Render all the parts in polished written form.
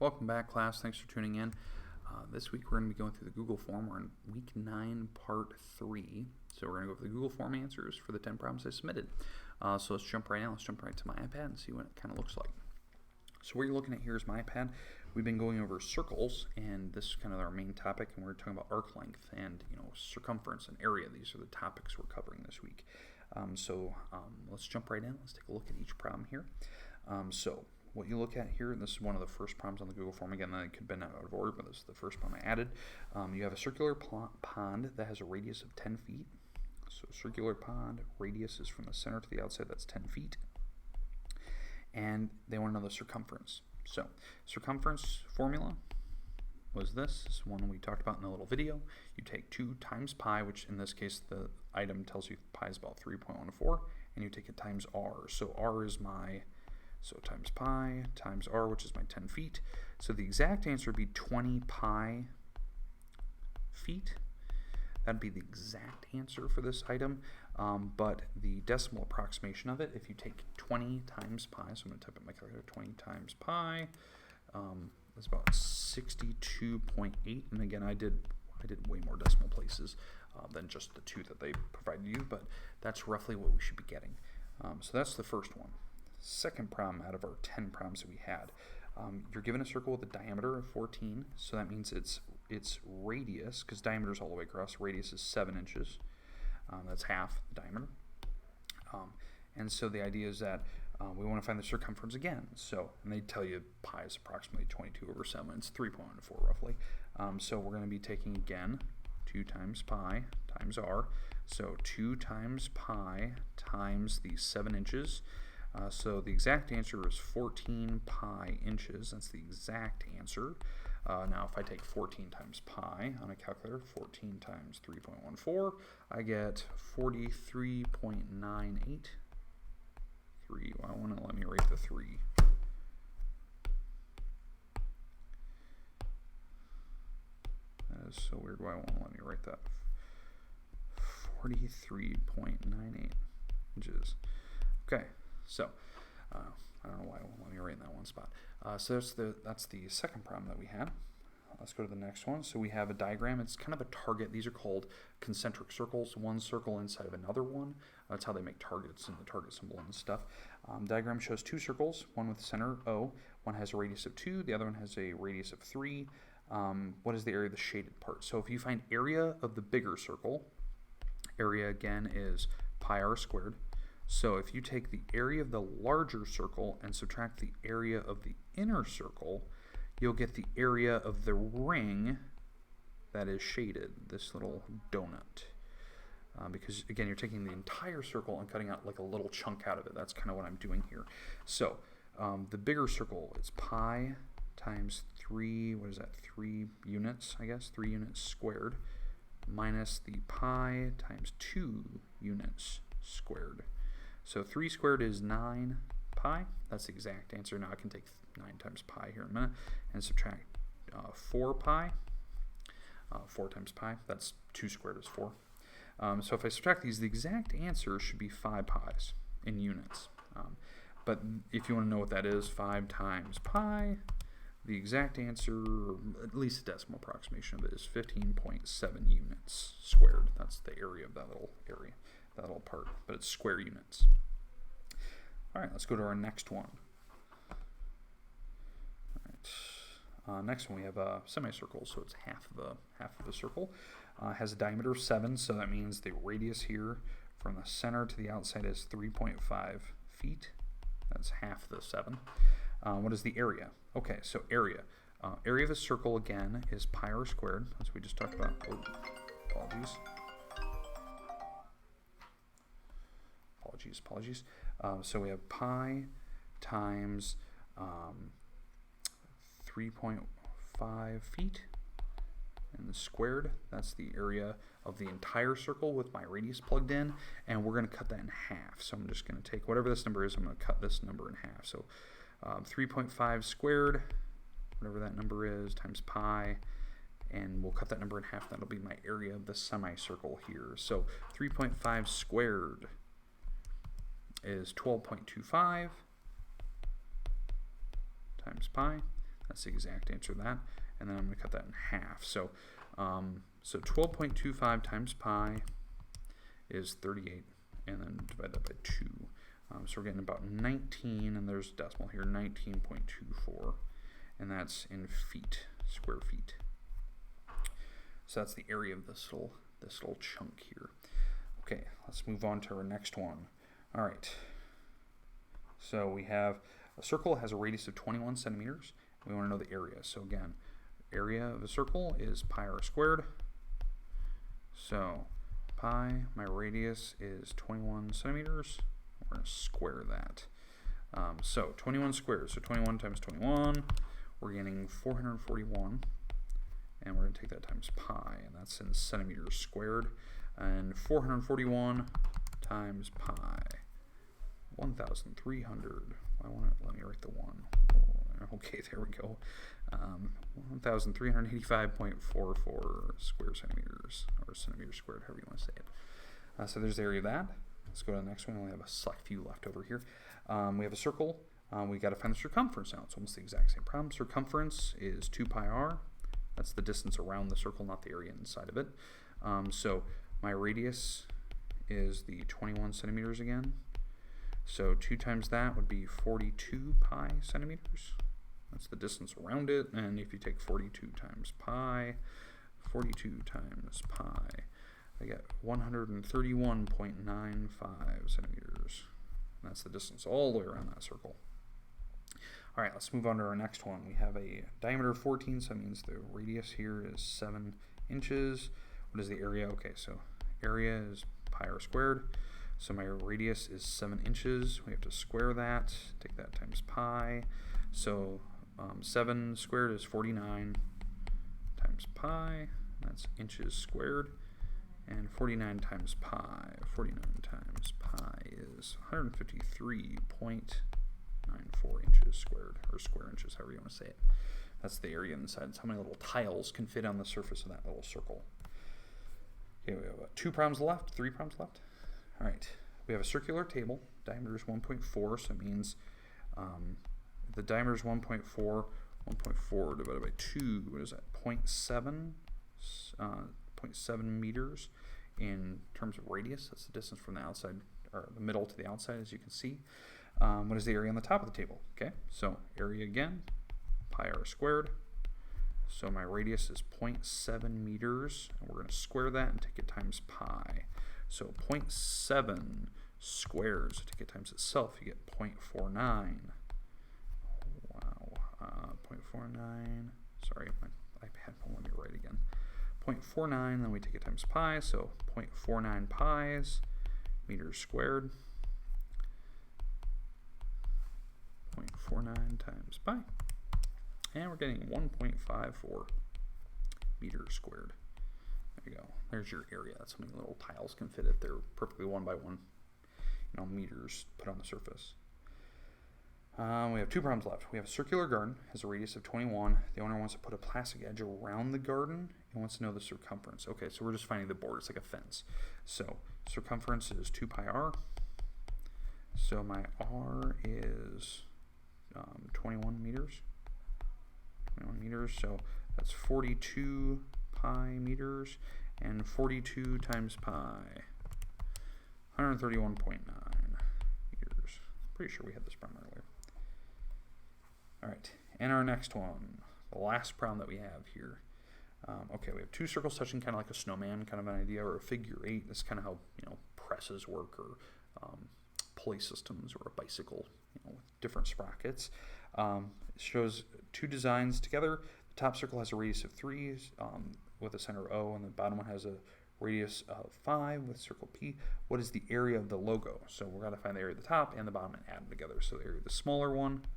Welcome back, class. Thanks for tuning in. This week we're going to be going through the Google form. We're in week 9, part 3. So we're going to go over the Google form answers for the 10 problems I submitted. So let's jump right in. Let's jump right to my iPad and see what it kind of looks like. So what you're looking at here is my iPad. We've been going over circles, and this is kind of our main topic, and we're talking about arc length and circumference and area. These are the topics we're covering this week. Let's jump right in. Let's take a look at each problem here. So what you look at here, and this is one of the first problems on the Google form. Again, that could have been out of order, but this is the first problem I added. You have a circular pond that has a radius of 10 feet. So circular pond, radius is from the center to the outside, that's 10 feet. And they want to know the circumference. So circumference formula was this. This is one we talked about in a little video. You take 2 times pi, which in this case the item tells you pi is about 3.14, and you take it times r. So r is times pi times r, which is my 10 feet. So the exact answer would be 20 pi feet. That'd be the exact answer for this item. But the decimal approximation of it, if you take 20 times pi, so I'm going to type in my calculator, 20 times pi, that's about 62.8. And again, I did way more decimal places than just the 2 that they provided you, but that's roughly what we should be getting. So that's the first one. Second problem out of our 10 problems that we had. You're given a circle with a diameter of 14, so that means its radius, because diameter is all the way across, radius is 7 inches. That's half the diameter. And so the idea is that we want to find the circumference again. So, and they tell you pi is approximately 22 over 7. It's 3.14 roughly. So we're going to be taking again 2 times pi times r. So 2 times pi times the 7 inches. So the exact answer is 14 pi inches. That's the exact answer. Now if I take 14 times pi on a calculator, 14 times 3.14, I get 43.98. I want to let me write the 3. That is so weird. Why won't it let me write that? 43.98 inches. Okay. So, I don't know why it won't let me write in that one spot. So that's the second problem that we had. Let's go to the next one. So we have a diagram. It's kind of a target. These are called concentric circles, one circle inside of another one. That's how they make targets and the target symbol and stuff. Diagram shows 2 circles, one with the center O. One has a radius of 2, the other one has a radius of 3. What is the area of the shaded part? So if you find area of the bigger circle, area again is pi r squared. So if you take the area of the larger circle and subtract the area of the inner circle, you'll get the area of the ring that is shaded, this little donut. Because again, you're taking the entire circle and cutting out like a little chunk out of it. That's kind of what I'm doing here. So the bigger circle is pi times 3, 3 units, I guess, 3 units squared, minus the pi times 2 units squared. So 3 squared is 9 pi. That's the exact answer. Now I can take 9 times pi here in a minute and subtract 4 pi. 4 times pi, that's 2 squared is 4. So if I subtract these, the exact answer should be 5 pi's in units. But if you want to know what that is, 5 times pi, the exact answer, or at least a decimal approximation of it, is 15.7 units squared. That's the area of that little area, that little part, but it's square units. All right, let's go to our next one. All right, next one we have a semicircle, so it's half of a circle. Has a diameter of 7, so that means the radius here from the center to the outside is 3.5 feet. That's half the 7. What is the area? Okay, so area. Area of a circle again is pi r squared. That's what we just talked about. Oh, apologies. So we have pi times 3.5 feet, and the squared, that's the area of the entire circle with my radius plugged in, and we're going to cut that in half. So I'm just going to take whatever this number is, I'm going to cut this number in half. So 3.5 squared, whatever that number is, times pi, and we'll cut that number in half. That'll be my area of the semicircle here. So 3.5 squared is 12.25 times pi. That's the exact answer to that. And then I'm going to cut that in half. So, so 12.25 times pi is 38, and then divide that by 2. So we're getting about 19, and there's a decimal here, 19.24, and that's in feet, square feet. So that's the area of this little chunk here. Okay, let's move on to our next one. All right. So we have a circle has a radius of 21 centimeters. We want to know the area. So again, area of a circle is pi r squared. So pi, my radius is 21 centimeters. We're going to square that. So 21 squared. So 21 times 21, we're getting 441. And we're going to take that times pi, and that's in centimeters squared. And 441 times pi, 1,300. Let me write the 1. Okay, there we go. 1,385.44 square centimeters, or centimeters squared, however you want to say it. So there's the area of that. Let's go to the next one. We only have a select few left over here. We have a circle. We got to find the circumference now. It's almost the exact same problem. Circumference is 2 pi r. That's the distance around the circle, not the area inside of it. So my radius is the 21 centimeters again. So 2 times that would be 42 pi centimeters. That's the distance around it. And if you take 42 times pi, I get 131.95 centimeters. And that's the distance all the way around that circle. All right, let's move on to our next one. We have a diameter of 14, so that means the radius here is 7 inches. What is the area? Okay, so area is pi r squared. So my radius is 7 inches. We have to square that, take that times pi. So 7 squared is 49 times pi. That's inches squared. And 49 times pi is 153.94 inches squared, or square inches, however you want to say it. That's the area inside. It's how many little tiles can fit on the surface of that little circle. Okay, we have 2 problems left, 3 problems left. All right, we have a circular table. Diameter is 1.4, so it means the diameter is 1.4. 1.4 divided by 2, what is that? 0.7 meters in terms of radius. That's the distance from the outside, or the middle to the outside, as you can see. What is the area on the top of the table? Okay, so area again, pi r squared. So my radius is 0.7 meters, and we're going to square that and take it times pi. So 0.7 squared, so take it times itself, you get 0.49. Wow, 0.49. Sorry, my iPad won't let me write again. 0.49, then we take it times pi, so 0.49 pi's meters squared. 0.49 times pi. And we're getting 1.54 meters squared. There you go. There's your area. That's how many little tiles can fit it. They're perfectly 1 by 1, meters put on the surface. We have 2 problems left. We have a circular garden, has a radius of 21. The owner wants to put a plastic edge around the garden and wants to know the circumference. Okay, so we're just finding the border. It's like a fence. So circumference is 2 pi r. So my r is 21 meters. 21 meters, so that's 42 pi meters, and 42 times pi, 131.9 meters. Pretty sure we had this problem earlier. All right, and our next one, the last problem that we have here. Okay, we have 2 circles touching, kind of like a snowman, kind of an idea, or a figure 8. This is kind of how presses work, or pulley systems, or a bicycle, with different sprockets. It shows 2 designs together. The top circle has a radius of 3 with a center of O, and the bottom one has a radius of 5 with circle P. What is the area of the logo? So we're going to find the area of the top and the bottom and add them together. So the area of the smaller one.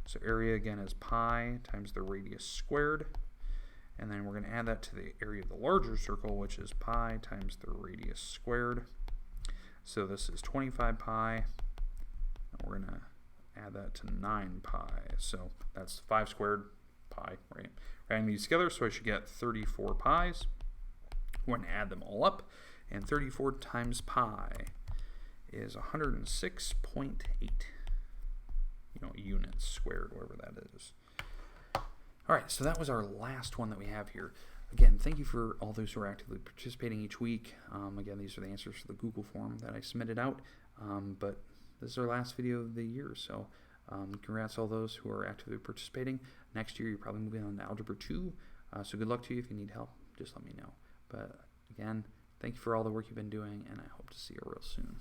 So area again is pi times the radius squared. And then we're going to add that to the area of the larger circle, which is pi times the radius squared. So this is 25 pi. And we're going to add that to 9 pi. So that's 5 squared pi, right? Adding these together, so I should get 34 pi's. We're going to add them all up, and 34 times pi is 106.8 units squared, whatever that is. All right, so that was our last one that we have here. Again, thank you for all those who are actively participating each week. Again, these are the answers for the Google form that I submitted out. But this is our last video of the year, so congrats to all those who are actively participating. Next year, you're probably moving on to Algebra 2, so good luck to you. If you need help, just let me know. But again, thank you for all the work you've been doing, and I hope to see you real soon.